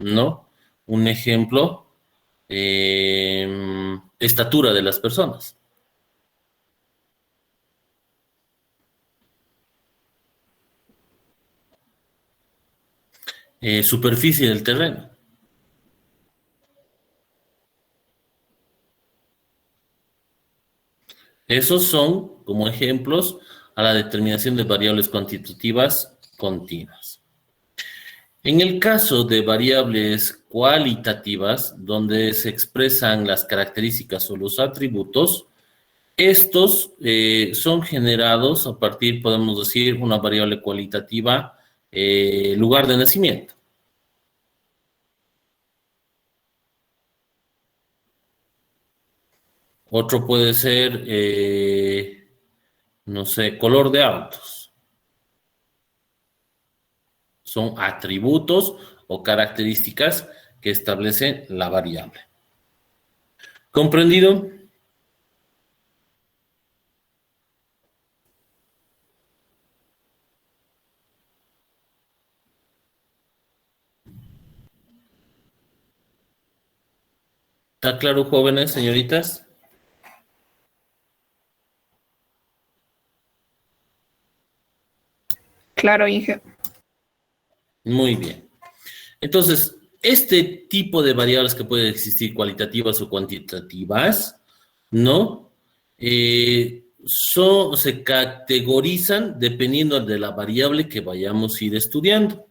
¿no? Un ejemplo, estatura de las personas. Superficie del terreno. Esos son como ejemplos a la determinación de variables cuantitativas continuas. En el caso de variables cualitativas, donde se expresan las características o los atributos, estos son generados a partir, podemos decir, una variable cualitativa, lugar de nacimiento. Otro puede ser, no sé, color de autos. Son atributos o características que establecen la variable. ¿Comprendido? ¿Está claro, jóvenes, señoritas? Claro, Inge. Muy bien. Entonces, este tipo de variables que pueden existir, cualitativas o cuantitativas, ¿no? Se categorizan dependiendo de la variable que vayamos a ir estudiando.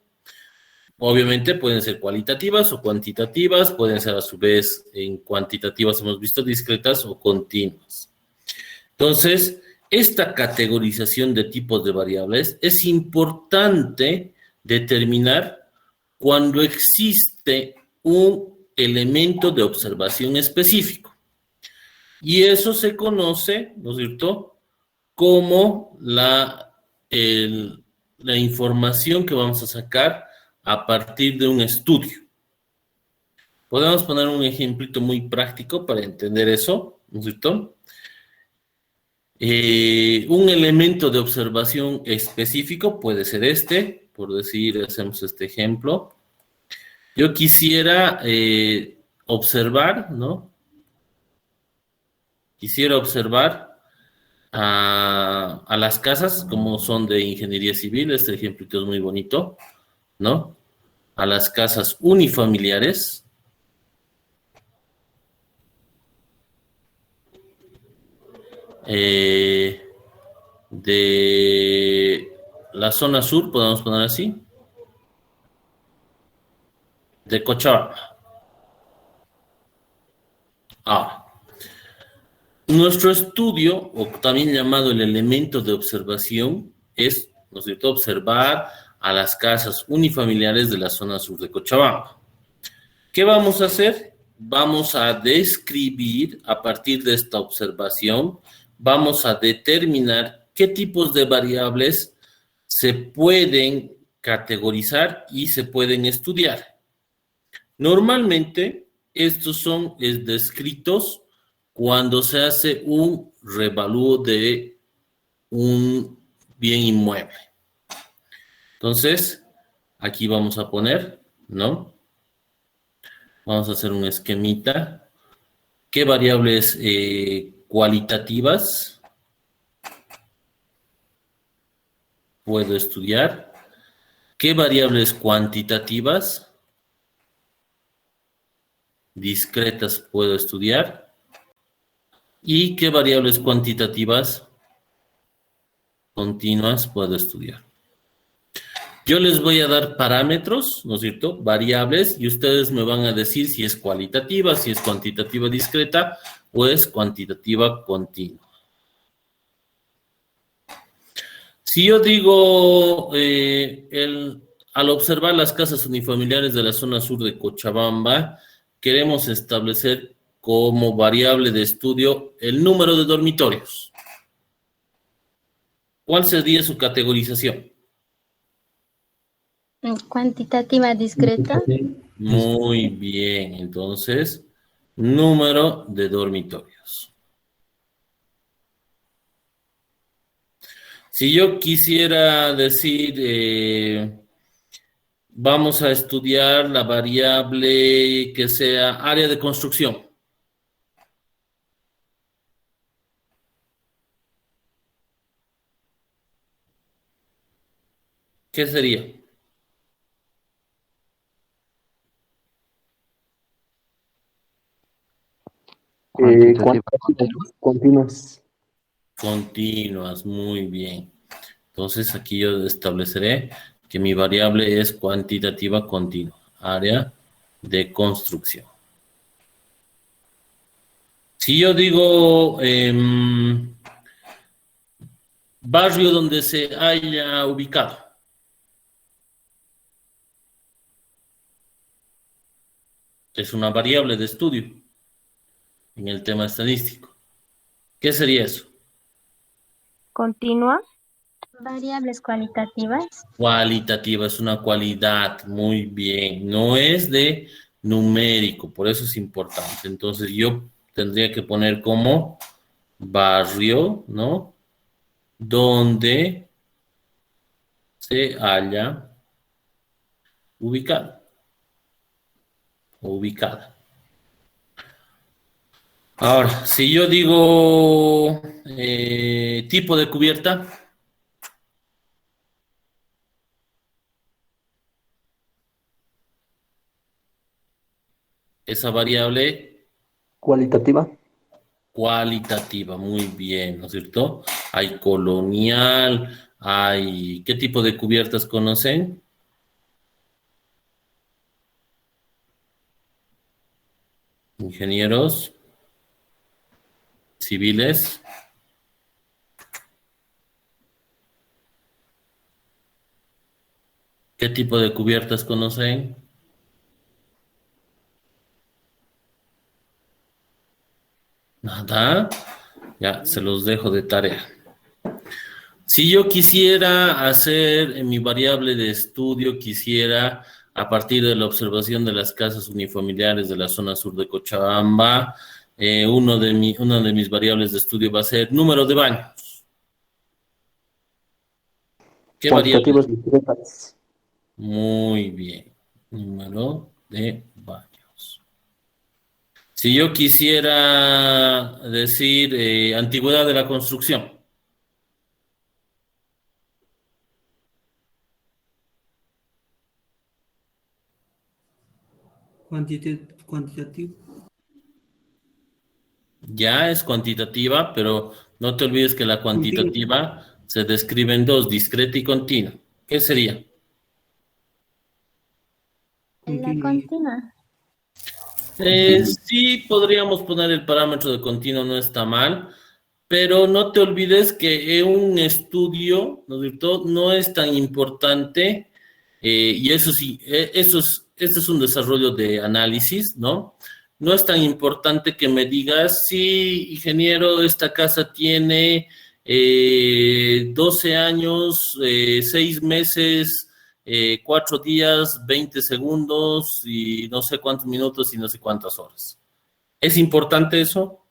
Obviamente pueden ser cualitativas o cuantitativas, pueden ser a su vez en cuantitativas, hemos visto discretas o continuas. Entonces, esta categorización de tipos de variables es importante determinar cuando existe un elemento de observación específico. Y eso se conoce, ¿no es cierto?, como la información que vamos a sacar a partir de un estudio. Podemos poner un ejemplito muy práctico para entender eso, ¿no es cierto? Un elemento de observación específico puede ser este, por decir, hacemos este ejemplo. Yo quisiera observar, ¿no? Quisiera observar a las casas como son de ingeniería civil, este ejemplito es muy bonito, ¿no? A las casas unifamiliares, de la zona sur, podemos poner así, de Cochabamba. Ah, nuestro estudio, o también llamado el elemento de observación, es, ¿no es cierto?, observar a las casas unifamiliares de la zona sur de Cochabamba. ¿Qué vamos a hacer? Vamos a describir a partir de esta observación, vamos a determinar qué tipos de variables se pueden categorizar y se pueden estudiar. Normalmente, estos son descritos cuando se hace un revalúo de un bien inmueble. Entonces, aquí vamos a poner, ¿no? Vamos a hacer un esquemita. ¿Qué variables cualitativas puedo estudiar? ¿Qué variables cuantitativas discretas puedo estudiar? ¿Y qué variables cuantitativas continuas puedo estudiar? Yo les voy a dar parámetros, ¿no es cierto?, variables, y ustedes me van a decir si es cualitativa, si es cuantitativa discreta o es cuantitativa continua. Si yo digo, al observar las casas unifamiliares de la zona sur de Cochabamba, queremos establecer como variable de estudio el número de dormitorios. ¿Cuál sería su categorización? Cuantitativa discreta. Muy bien, entonces, número de dormitorios. Si yo quisiera decir, vamos a estudiar la variable que sea área de construcción. ¿Qué sería? Cuantitativa Cuantitativas continuas. Continuas, muy bien. Entonces aquí yo estableceré que mi variable es cuantitativa continua, área de construcción. Si yo digo barrio donde se haya ubicado, es una variable de estudio en el tema estadístico. ¿Qué sería eso? Continua. Variables cualitativas. Cualitativa, es una cualidad, muy bien. No es de numérico, por eso es importante. Entonces yo tendría que poner como barrio, ¿no? Donde se haya ubicado o ubicada. Ahora, si yo digo tipo de cubierta, esa variable Cualitativa. cualitativa, muy bien, ¿no es cierto? Hay colonial, hay... ¿Qué tipo de cubiertas conocen? Ingenieros civiles. ¿Qué tipo de cubiertas conocen? Nada. Ya, se los dejo de tarea. Si yo quisiera hacer en mi variable de estudio, quisiera, a partir de la observación de las casas unifamiliares de la zona sur de Cochabamba, una de mis variables de estudio va a ser número de baños. ¿Qué variable? Cuantitativas discretas. Muy bien. Número de baños. Si yo quisiera decir antigüedad de la construcción. Cuantitativo. Ya es cuantitativa, pero no te olvides que la Continua. cuantitativa se describe en dos, discreta y continua. ¿Qué sería? La continua. Sí, podríamos poner el parámetro de continuo, no está mal, pero no te olvides que un estudio, ¿no es cierto?, no es tan importante, y eso sí, este es un desarrollo de análisis, ¿no? No es tan importante que me digas, sí, ingeniero, esta casa tiene 12 años, 6 meses, 4 días, 20 segundos y no sé cuántos minutos y no sé cuántas horas. ¿Es importante eso?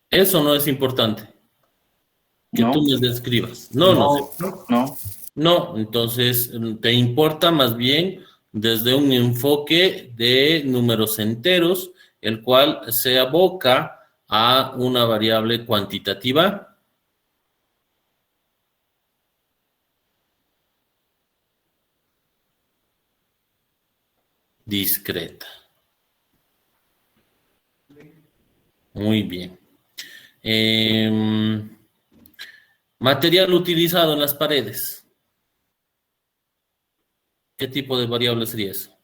Eso no es importante, que No, tú me describas. No, no sé. no. No, entonces te importa más bien desde un enfoque de números enteros, el cual se aboca a una variable cuantitativa discreta. Muy bien. Material utilizado en las paredes. ¿Qué tipo de variable sería eso?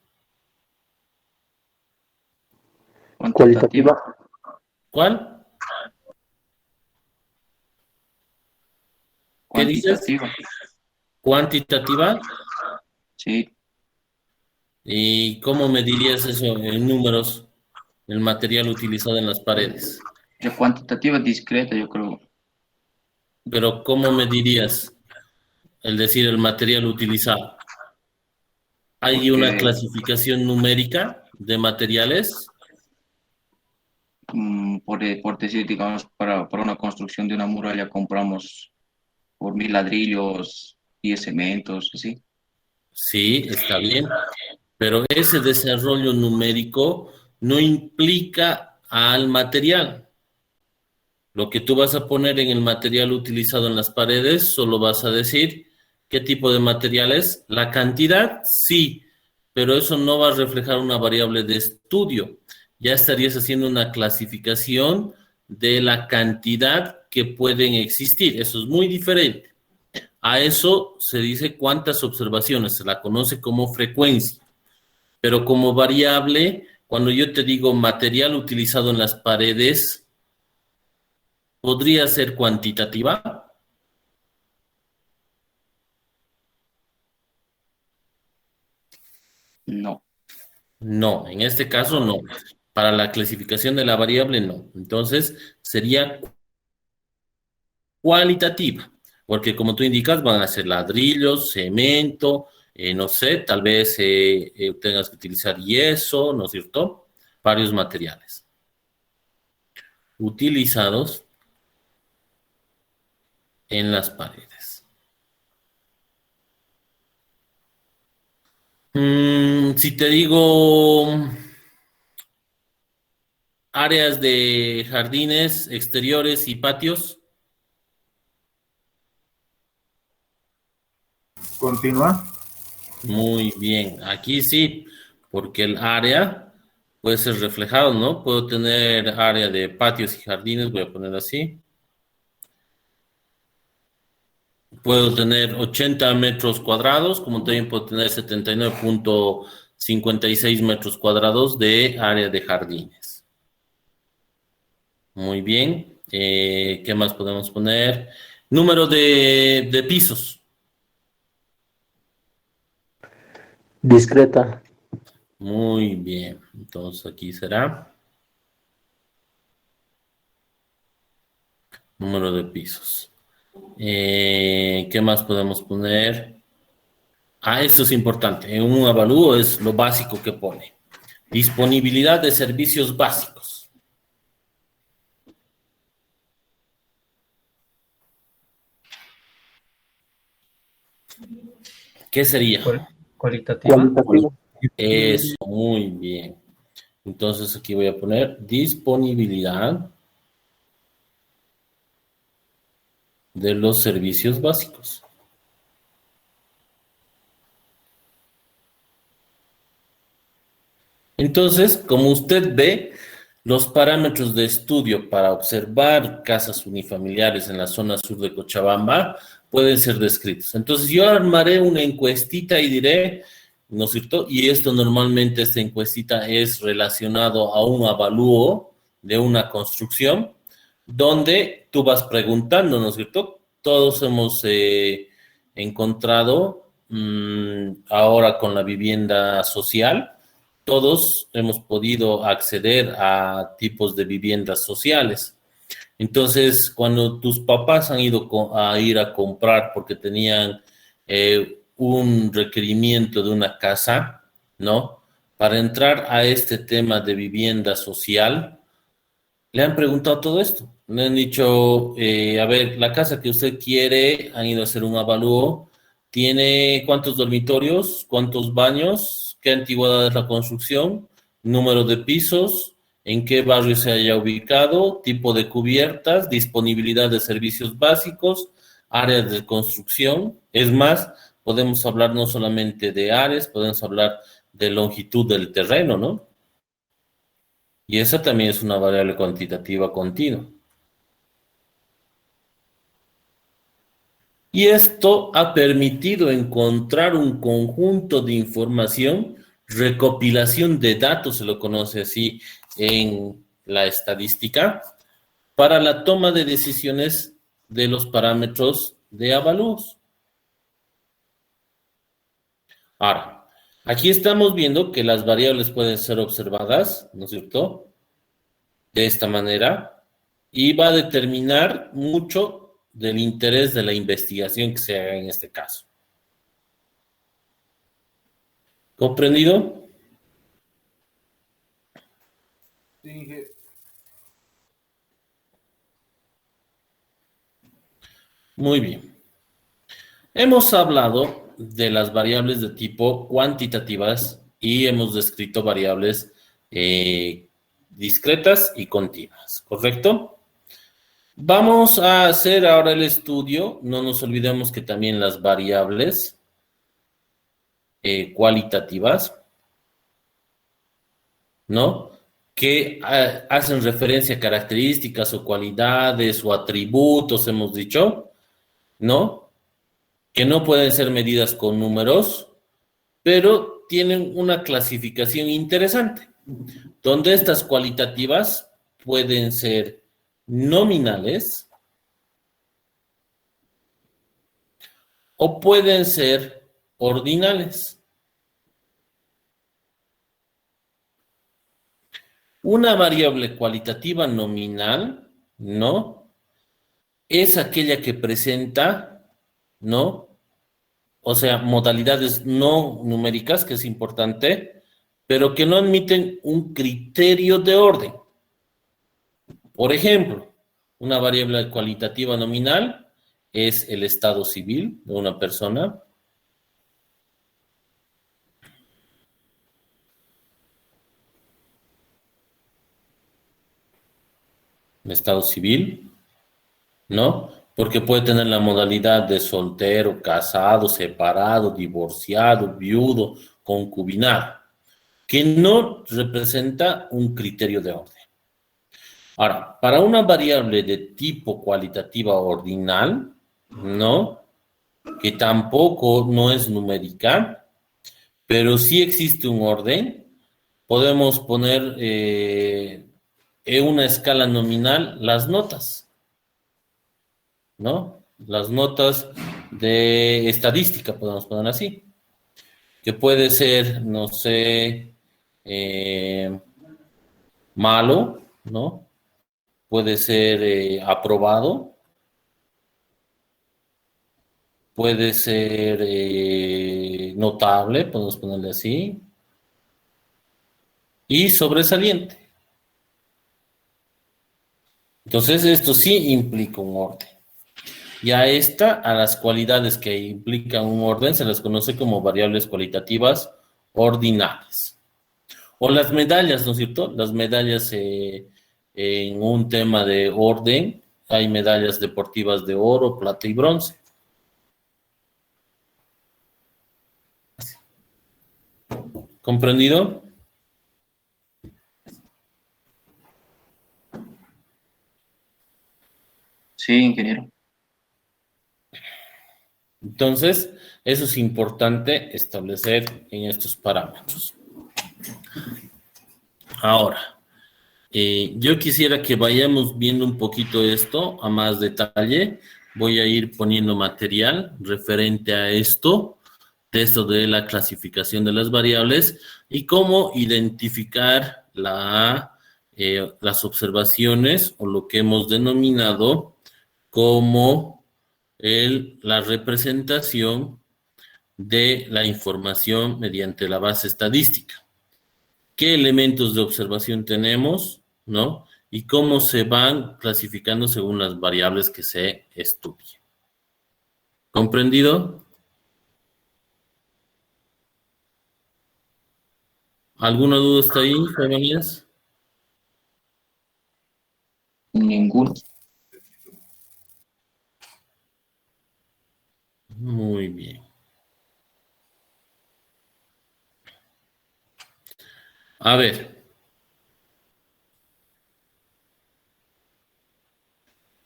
Cualitativa. ¿Cuál? ¿Qué dices? Cuantitativa. ¿Cuantitativa? Sí, ¿Y cómo medirías eso en números, el material utilizado en las paredes? la cuantitativa discreta, yo creo. Pero ¿cómo medirías el decir el material utilizado? ¿Hay una Porque clasificación numérica de materiales? por decir, digamos, para una construcción de una muralla compramos por 1.000 ladrillos, 10 cementos, así. Sí, está bien, pero ese desarrollo numérico no implica al material. Lo que tú vas a poner en el material utilizado en las paredes, solo vas a decir qué tipo de material es. La cantidad, sí, pero eso no va a reflejar una variable de estudio. Ya estarías haciendo una clasificación de la cantidad que pueden existir. Eso es muy diferente. A eso se dice cuántas observaciones, se la conoce como frecuencia. Pero como variable, cuando yo te digo material utilizado en las paredes, ¿podría ser cuantitativa? No. No, en este caso no. Para la clasificación de la variable no. Entonces sería cualitativa, porque como tú indicas van a ser ladrillos, cemento, no sé, tal vez tengas que utilizar yeso, ¿no es cierto? Varios materiales utilizados en las paredes. Si te digo áreas de jardines exteriores y patios, Continúa. muy bien. Aquí sí, porque el área puede ser reflejado, ¿no? Puedo tener área de patios y jardines, voy a poner así. Puedo tener 80 metros cuadrados, como también puedo tener 79,56 metros cuadrados de área de jardines. Muy bien. ¿Qué más podemos poner? Número de pisos. Discreta. Muy bien. Entonces aquí será número de pisos. ¿Qué más podemos poner? Esto es importante. En un avalúo es lo básico que pone. Disponibilidad de servicios básicos. ¿Qué sería? Cualitativa. Cualitativa. Eso, muy bien. Entonces aquí voy a poner disponibilidad de los servicios básicos. Entonces, como usted ve, los parámetros de estudio para observar casas unifamiliares en la zona sur de Cochabamba pueden ser descritos. Entonces, yo armaré una encuestita y diré, ¿no es cierto? Y esto normalmente, esta encuestita es relacionado a un avalúo de una construcción, donde tú vas preguntando, ¿no es cierto? Todos hemos encontrado ahora con la vivienda social, todos hemos podido acceder a tipos de viviendas sociales. Entonces, cuando tus papás han ido a ir a comprar porque tenían un requerimiento de una casa, ¿no? Para entrar a este tema de vivienda social, le han preguntado todo esto. Le han dicho, a ver, la casa que usted quiere, han ido a hacer un avalúo, tiene cuántos dormitorios, cuántos baños, qué antigüedad es la construcción, número de pisos, en qué barrio se haya ubicado, tipo de cubiertas, disponibilidad de servicios básicos, áreas de construcción. Es más, podemos hablar no solamente de áreas, podemos hablar de longitud del terreno, ¿no? Y esa también es una variable cuantitativa continua. Y esto ha permitido encontrar un conjunto de información, recopilación de datos, se lo conoce así en la estadística, para la toma de decisiones de los parámetros de avalúos. Ahora, aquí estamos viendo que las variables pueden ser observadas, ¿no es cierto? De esta manera, y va a determinar mucho del interés de la investigación que se haga en este caso. ¿Comprendido? Sí, Muy bien. Hemos hablado de las variables de tipo cuantitativas y hemos descrito variables discretas y continuas, ¿correcto? Vamos a hacer ahora el estudio. No nos olvidemos que también las variables cualitativas, ¿no? Que hacen referencia a características o cualidades o atributos, hemos dicho, ¿no? Que no pueden ser medidas con números, pero tienen una clasificación interesante, donde estas cualitativas pueden ser nominales o pueden ser ordinales. Una variable cualitativa nominal, ¿no? Es aquella que presenta, ¿no? O sea, modalidades no numéricas, que es importante, pero que no admiten un criterio de orden. Por ejemplo, una variable cualitativa nominal es el estado civil de una persona. El estado civil, ¿no? Porque puede tener la modalidad de soltero, casado, separado, divorciado, viudo, concubinado, que no representa un criterio de orden. Ahora, para una variable de tipo cualitativa ordinal, ¿no? Que tampoco no es numérica, pero sí existe un orden, podemos poner en una escala nominal las notas, ¿no? Las notas de estadística, podemos poner así, que puede ser, no sé, malo, ¿no? Puede ser aprobado, puede ser notable, podemos ponerle así, y sobresaliente. Entonces, esto sí implica un orden. Y a las cualidades que implican un orden, se las conoce como variables cualitativas ordinales. O las medallas, ¿no es cierto? Las medallas en un tema de orden, hay medallas deportivas de oro, plata y bronce. ¿Comprendido? Sí, ingeniero. Entonces, eso es importante establecer en estos parámetros. Ahora, yo quisiera que vayamos viendo un poquito esto a más detalle. Voy a ir poniendo material referente a esto, de la clasificación de las variables y cómo identificar las observaciones o lo que hemos denominado como la representación de la información mediante la base estadística. ¿Qué elementos de observación tenemos, no? Y cómo se van clasificando según las variables que se estudien. ¿Comprendido? ¿Alguna duda está ahí, jóvenes? Ninguno. Muy bien. A ver.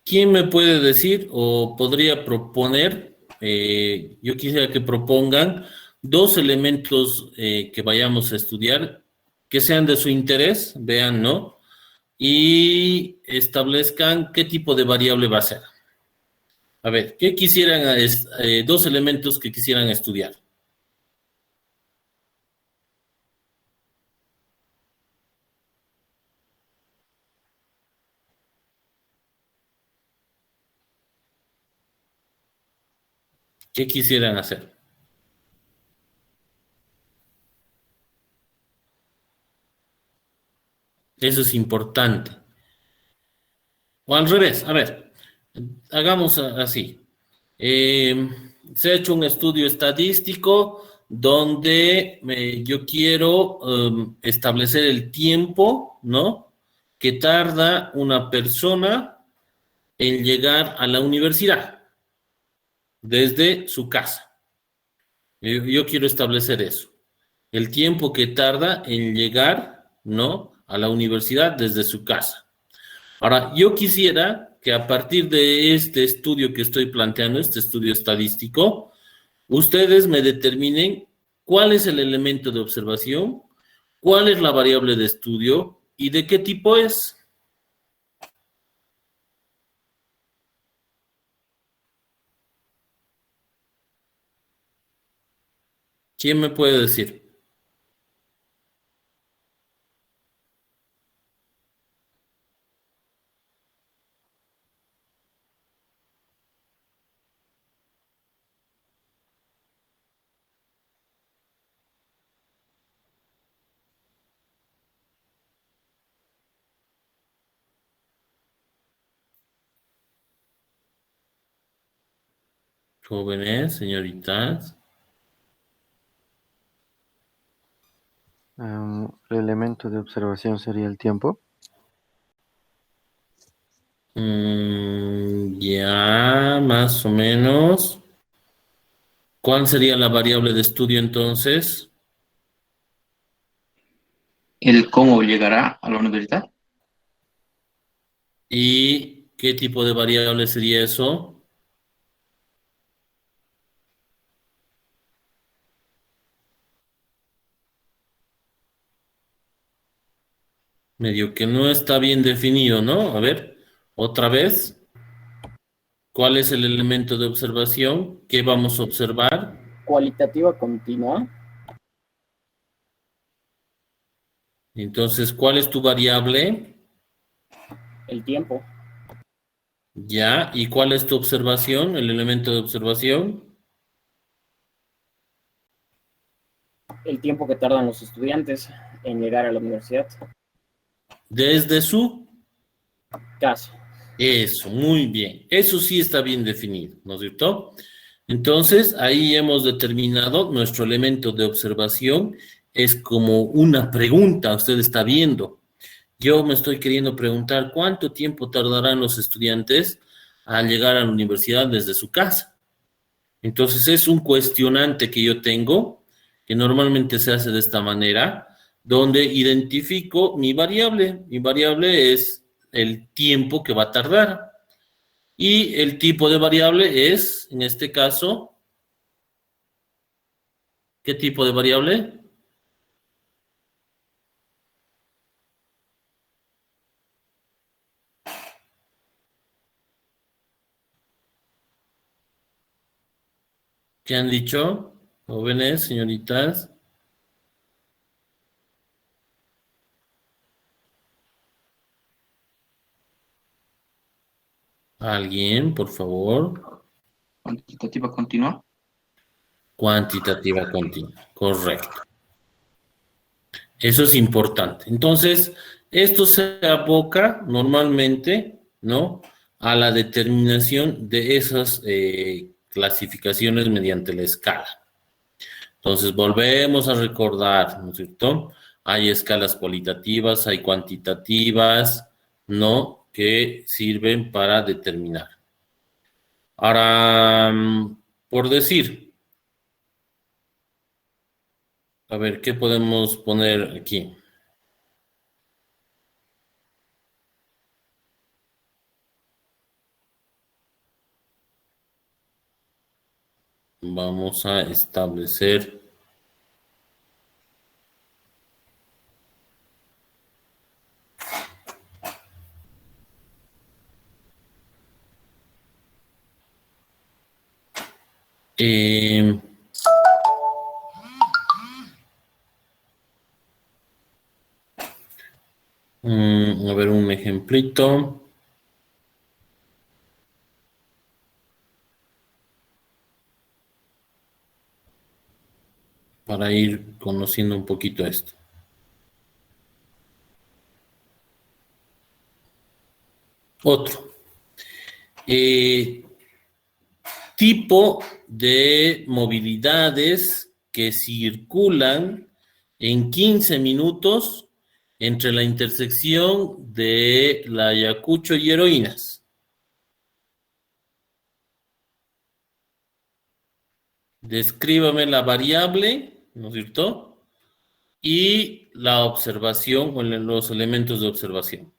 ¿Quién me puede decir o podría proponer? Yo quisiera que propongan dos elementos que vayamos a estudiar, que sean de su interés, vean, ¿no? Y establezcan qué tipo de variable va a ser. A ver, ¿qué quisieran, dos elementos que quisieran estudiar? ¿Qué quisieran hacer? Eso es importante. O al revés, a ver, hagamos así. Se ha hecho un estudio estadístico donde yo quiero establecer el tiempo, ¿no? Que tarda una persona en llegar a la universidad desde su casa. Yo quiero establecer eso. El tiempo que tarda en llegar, ¿no? A la universidad desde su casa. Ahora, yo quisiera que a partir de este estudio que estoy planteando, este estudio estadístico, ustedes me determinen cuál es el elemento de observación, cuál es la variable de estudio y de qué tipo es. ¿Quién me puede decir? Jóvenes, señoritas. El elemento de observación sería el tiempo. Ya, más o menos. ¿Cuál sería la variable de estudio entonces? ¿El cómo llegará a la universidad? ¿Y qué tipo de variable sería eso? Medio que no está bien definido, ¿no? A ver, otra vez. ¿Cuál es el elemento de observación? ¿Qué vamos a observar? Cualitativa continua, Entonces, ¿cuál es tu variable? el tiempo, Ya. ¿Y cuál es tu observación? El elemento de observación. el tiempo que tardan los estudiantes en llegar a la universidad. Desde su... Caso. Eso, muy bien. Eso sí está bien definido, ¿no es cierto? Entonces, ahí hemos determinado nuestro elemento de observación. Es como una pregunta, usted está viendo. Yo me estoy queriendo preguntar cuánto tiempo tardarán los estudiantes al llegar a la universidad desde su casa. Entonces, es un cuestionante que yo tengo, que normalmente se hace de esta manera, donde identifico mi variable. Mi variable es el tiempo que va a tardar. Y el tipo de variable es, en este caso, ¿qué tipo de variable? ¿Qué han dicho? Jóvenes, señoritas. ¿Alguien, por favor? Cuantitativa continua. Cuantitativa continua. Correcto. Eso es importante. Entonces, esto se aboca normalmente, ¿no? A la determinación de esas clasificaciones mediante la escala. Entonces, volvemos a recordar, ¿no es cierto? Hay escalas cualitativas, hay cuantitativas, ¿no? Que sirven para determinar. Ahora, por decir, a ver, ¿qué podemos poner aquí? Vamos a establecer eh, a ver un ejemplito. Para ir conociendo un poquito esto. Otro. tipo de movilidades que circulan en 15 minutos entre la intersección de la Ayacucho y Heroínas. Descríbame la variable, ¿no es cierto? Y la observación, o los elementos de observación.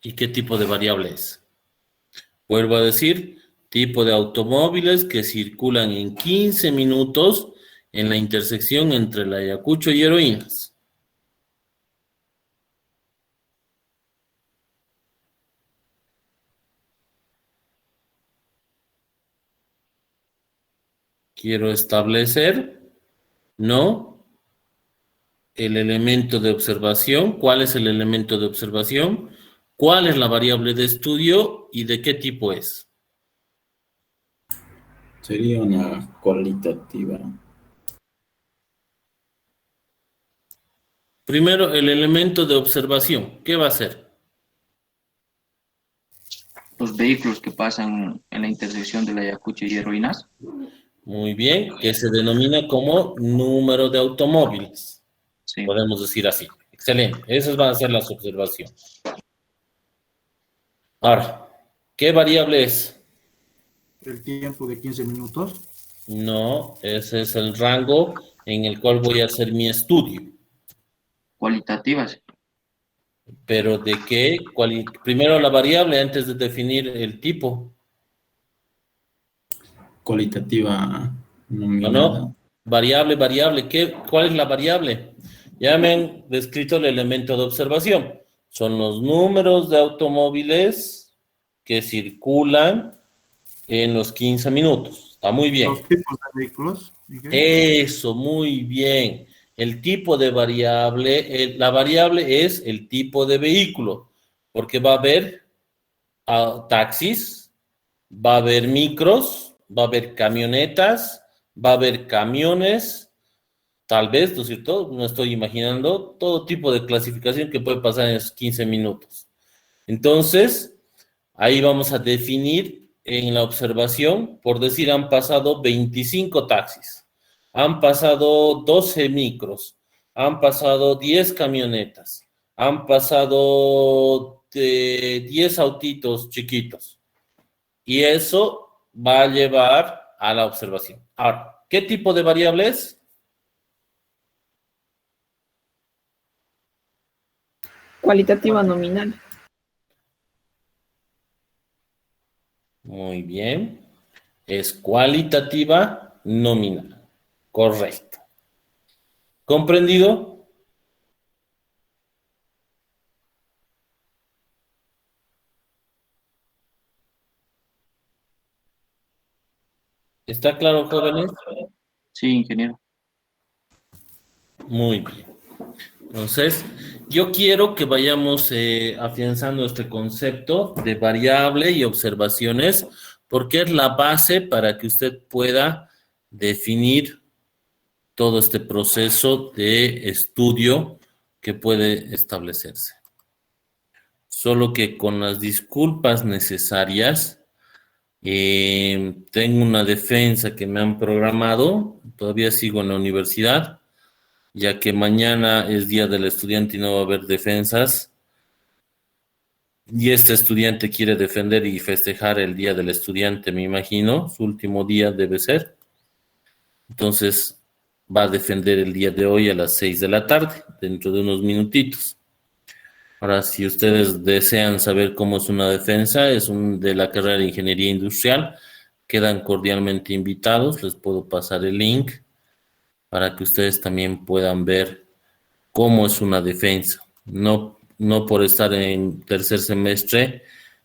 ¿Y qué tipo de variable es? Vuelvo a decir, tipo de automóviles que circulan en 15 minutos en la intersección entre la Ayacucho y Heroínas. Quiero establecer, ¿no? El elemento de observación. ¿Cuál es el elemento de observación? ¿Cuál es la variable de estudio y de qué tipo es? Sería una cualitativa. Primero, el elemento de observación. ¿Qué va a ser? Los vehículos que pasan en la intersección de la Ayacucho y Heroínas. Muy bien, que se denomina como número de automóviles. Sí. Podemos decir así. Excelente. Esas van a ser las observaciones. Ahora, ¿qué variable es? El tiempo de 15 minutos. No, ese es el rango en el cual voy a hacer mi estudio. Cualitativas. ¿Pero de qué? Primero la variable antes de definir el tipo. Cualitativa ¿No? nominada. Variable. ¿Cuál es la variable? Ya me han descrito el elemento de observación. Son los números de automóviles que circulan en los 15 minutos. Está muy bien. Los tipos de vehículos. ¿Ok? Eso, muy bien. El tipo de variable, la variable es el tipo de vehículo, porque va a haber taxis, va a haber micros, va a haber camionetas, va a haber camiones, tal vez, ¿no es cierto? No estoy imaginando todo tipo de clasificación que puede pasar en esos 15 minutos. Entonces, ahí vamos a definir en la observación, por decir, han pasado 25 taxis, han pasado 12 micros, han pasado 10 camionetas, han pasado 10 autitos chiquitos. Y eso va a llevar a la observación. Ahora, ¿qué tipo de variable es? Cualitativa nominal. Muy bien. Es cualitativa nominal. Correcto. ¿Comprendido? ¿Está claro, jóvenes? Sí, ingeniero. Muy bien. Entonces, yo quiero que vayamos afianzando este concepto de variable y observaciones, porque es la base para que usted pueda definir todo este proceso de estudio que puede establecerse. Solo que con las disculpas necesarias, tengo una defensa que me han programado, todavía sigo en la universidad, ya que mañana es Día del Estudiante y no va a haber defensas, y este estudiante quiere defender y festejar el Día del Estudiante, me imagino, su último día debe ser. Entonces, va a defender el día de hoy a las 6 de la tarde, dentro de unos minutitos. Ahora, si ustedes desean saber cómo es una defensa, es de la carrera de Ingeniería Industrial, quedan cordialmente invitados, les puedo pasar el link para que ustedes también puedan ver cómo es una defensa. No por estar en tercer semestre,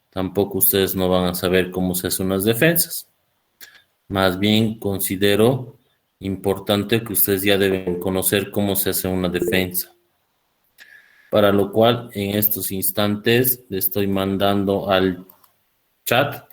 tampoco ustedes no van a saber cómo se hacen unas defensas. Más bien considero importante que ustedes ya deben conocer cómo se hace una defensa. Para lo cual, en estos instantes, le estoy mandando al chat